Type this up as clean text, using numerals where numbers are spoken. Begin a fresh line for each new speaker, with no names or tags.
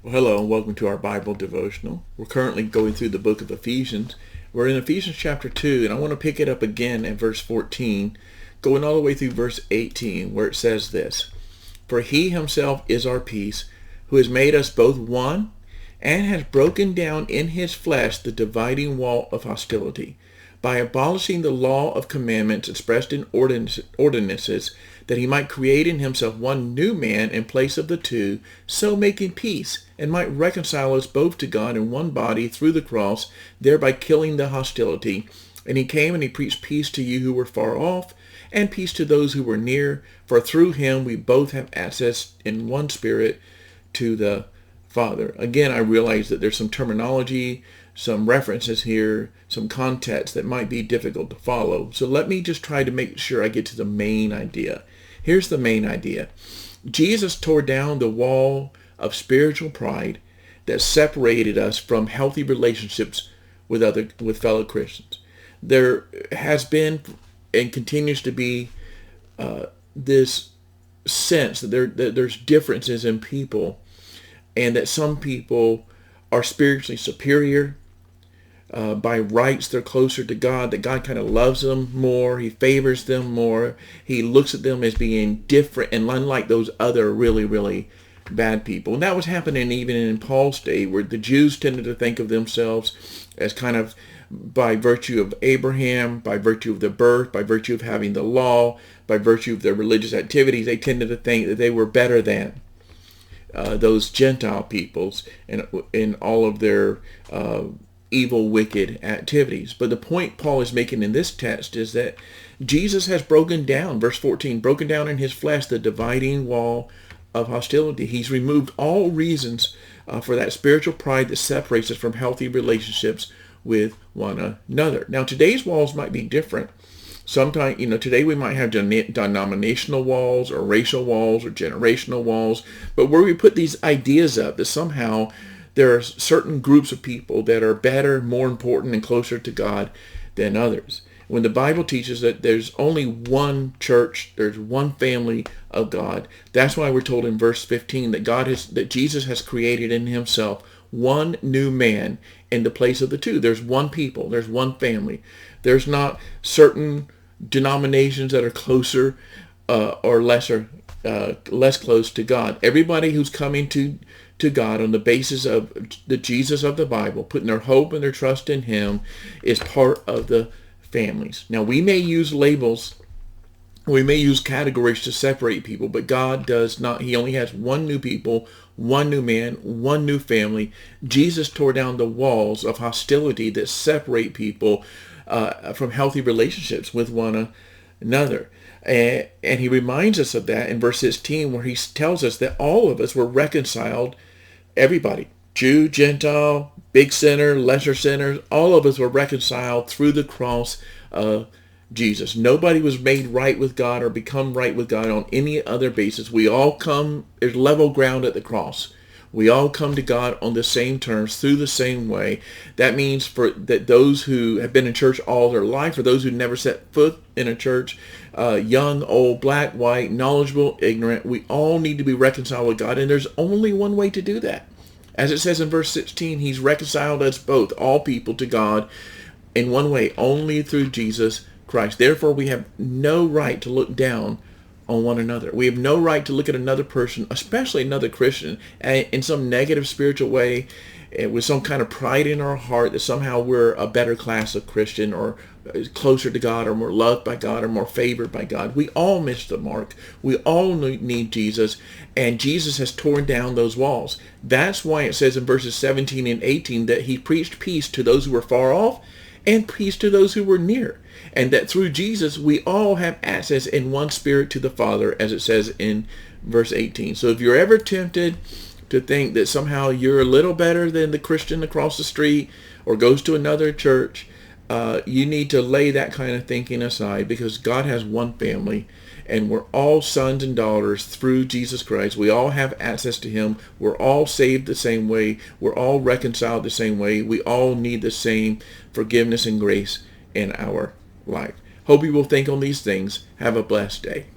Well, hello and welcome to our Bible devotional. We're currently going through the book of Ephesians. We're in Ephesians chapter 2, and I want to pick it up again at verse 14, going all the way through verse 18, where it says this: For he himself is our peace, who has made us both one, and has broken down in his flesh the dividing wall of hostility, by abolishing the law of commandments expressed in ordinances, that he might create in himself one new man in place of the two, so making peace, and might reconcile us both to God in one body through the cross, thereby killing the hostility. And he came and he preached peace to you who were far off, and peace to those who were near, for through him we both have access in one spirit to the Father. Again, I realize that there's some terminology, some references here, some context that might be difficult to follow. So let me just try to make sure I get to the main idea. Here's the main idea. Jesus tore down the wall of spiritual pride that separated us from healthy relationships with fellow Christians. There has been and continues to be this sense that there's differences in people, and that some people are spiritually superior. By rights, they're closer to God, that God kind of loves them more. He favors them more. He looks at them as being different and unlike those other really, really bad people. And that was happening even in Paul's day, where the Jews tended to think of themselves as kind of by virtue of Abraham, by virtue of their birth, by virtue of having the law, by virtue of their religious activities, they tended to think that they were better than those Gentile peoples and in all of their evil, wicked activities. But the point Paul is making in this text is that Jesus has broken down, verse 14, broken down in his flesh the dividing wall of hostility. He's removed all reasons for that spiritual pride that separates us from healthy relationships with one another. Now, today's walls might be different. Sometimes, today we might have denominational walls or racial walls or generational walls, but where we put these ideas up that somehow there are certain groups of people that are better, more important, and closer to God than others. When the Bible teaches that there's only one church, there's one family of God, that's why we're told in verse 15 that Jesus has created in himself one new man in the place of the two. There's one people, there's one family. There's not certain denominations that are closer or less close to God. Everybody who's coming to God on the basis of the Jesus of the Bible, putting their hope and their trust in him, is part of the families. Now, we may use labels, we may use categories to separate people, but God does not. He only has one new people, one new man, one new family. Jesus tore down the walls of hostility that separate people from healthy relationships with one another. And he reminds us of that in verse 16, where he tells us that all of us were reconciled, everybody, Jew, Gentile, big sinner, lesser sinners, all of us were reconciled through the cross of Jesus. Nobody was made right with God or become right with God on any other basis. We all come, there's level ground at the cross. We all come to God on the same terms, through the same way. That means that those who have been in church all their life, or those who never set foot in a church, young, old, black, white, knowledgeable, ignorant, we all need to be reconciled with God. And there's only one way to do that. As it says in verse 16, he's reconciled us both, all people, to God in one way, only through Jesus Christ. Therefore, we have no right to look down on one another. We have no right to look at another person, especially another Christian, in some negative spiritual way, with some kind of pride in our heart that somehow we're a better class of Christian, or closer to God, or more loved by God, or more favored by God. We all miss the mark. We all need Jesus, and Jesus has torn down those walls. That's why it says in verses 17 and 18 that he preached peace to those who were far off and peace to those who were near. And that through Jesus, we all have access in one spirit to the Father, as it says in verse 18. So if you're ever tempted to think that somehow you're a little better than the Christian across the street or goes to another church, you need to lay that kind of thinking aside, because God has one family, and we're all sons and daughters through Jesus Christ. We all have access to him. We're all saved the same way. We're all reconciled the same way. We all need the same forgiveness and grace in our life. Hope you will think on these things. Have a blessed day.